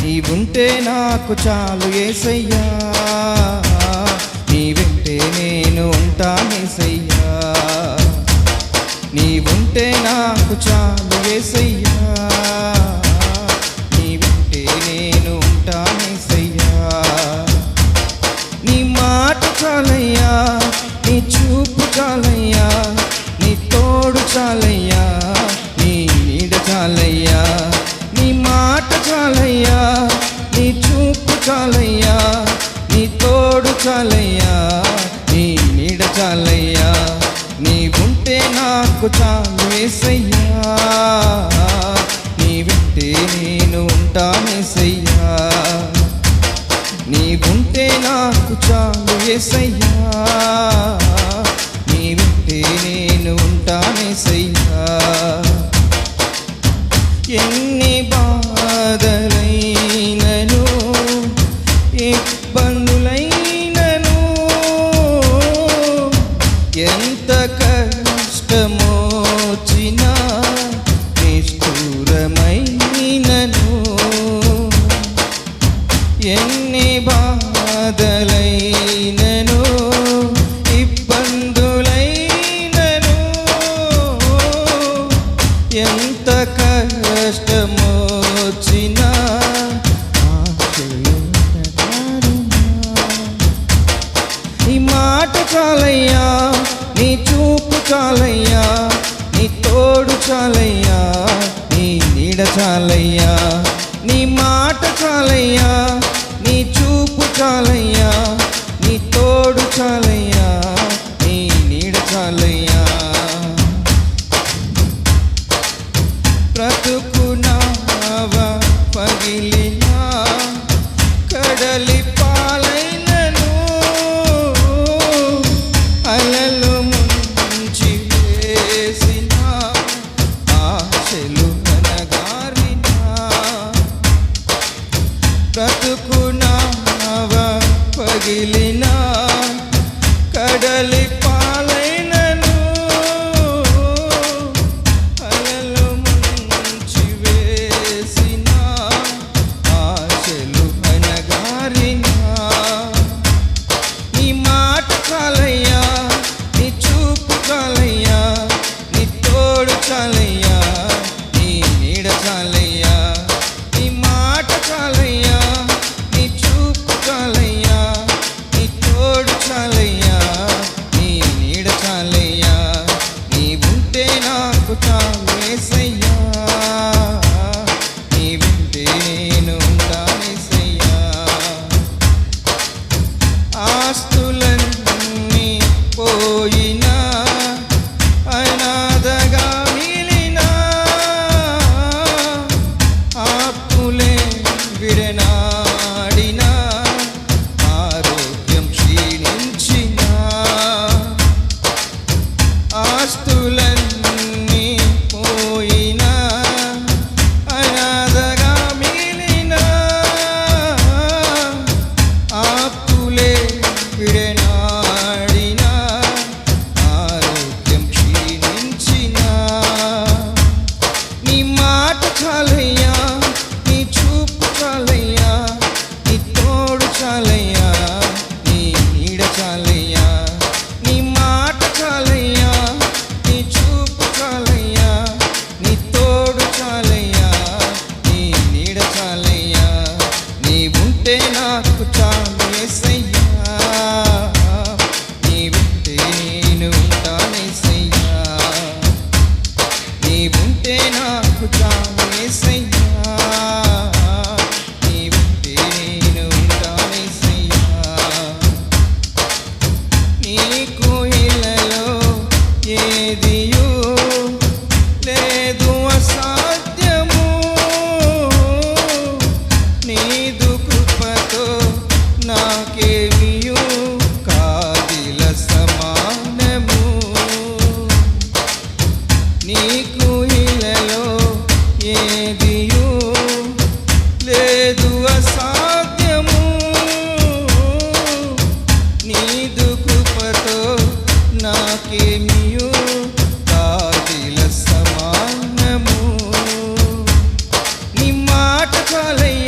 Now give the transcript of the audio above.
నీవుంటే నాకు చాలు యేసయ్యా, నీ వెంటే నేను ఉంటానేసయ్యా. నీవుంటే నాకు చాలు యేసయ్యా, నీ వెంటే నేను ఉంటానేసయ్యా. నీ మాట చాలయ్యా, నీ చూపు చాలయ్యా, నీ తోడు చాలయ్యా, నీ నీడ చాలయ్యా. నీ మాట చాలయ్యా, నీ చూపు చాలయ్యా, నీ తోడు చాలయ్యా, నీ నీడ చాలయ్యా. నీవుంటే నాకు చాలు యేసయ్యా, నీ వెంటే నేను ఉంటానేసయ్యా. నీవుంటే నాకు చాలు యేసయ్యా, నీ వెంటే నేను ఉంటానేసయ్యా. ఎన్ని బాధలైనను ఇబ్బందులైనను, ఎంత కష్టమొచ్చినా నిష్ఠూరమైనను, ఎన్ని బాధలైనను ఇబ్బందులైనను, ఎంత కష్టమొచ్చినా నీ మాట చాలయ్యా, నీ చూపు చాలయ్యా, నీ తోడు చాలయ్యా, నీ నీడ చాలయ్యా. నీ మాట చాలయ్యా, నీ చూపు చాలయ్యా, నీ తోడు చాలయ్యా, నీ నీడ చాలయ్యా. బ్రతుకునావా పగిలినా కడలి పాలైనను, అలలు ముంచి వేసిన ఆశలు అనగారినా. బ్రతుకునావా పగిలినా కడలి పాలైనను, అలలు ముంచి వేసిన ఆశలు అనగారినా. నీ మాట చాలయ్యా, నీ చూపు చాలయ్యా, నీ తోడు చాలయ్యా, నీ నీడ చాలయ్యా. నీ మాట చాలయ్యా, నీ చూపు చాలయ్యా, నీ తోడు చాలయ్యా, నీ నీడ చాలయ్యా. నీవుంటే నాకు చాలు యేసయ్యా, నీ వెంటే నేను ఉంటానేసయ్యా. ఆస్తులన్నీ పోయినా అనాథగా మిగిలినా, ఆపులే విడనాడినా, ఆరోగ్యం క్షీణించినా. ఆస్తులన్నీ పోయినా అనాథగా మిగిలినా, ఆపులే విడనాడినా, ఆరోగ్యం క్షీణించినా. నీ మాట చాలయ్యా, నీ చూపు చాలయ్యా, నీ తోడు చాలయ్యా, నీ నీడ చాలయ్యా. నీ మాట చాలయ్యా, నీ చూపు చాలయ్యా, నీ తోడు చాలయ్యా, నీ నీడ చాలయ్యా. నీవుంటే నాకు చాలు యేసయ్యా, నీ వెంటే నేను ఉంటానేసయ్యా. నీవుంటే నాకు చాలు యేసయ్యా, నీ వెంటే నేను ఉంటానేసయ్యా. నీకు ఇలలో ఏదియు లేదు అసాధ్యము, నీదు కృపతో నాకేమియు కాదిల సమానము. నీకు ఇలలో ఏదియు లేదు అసాధ్యము, నీదు కృపతో నాకేమియు కాదిల సమానము. నీ మాట చాలయ్యా,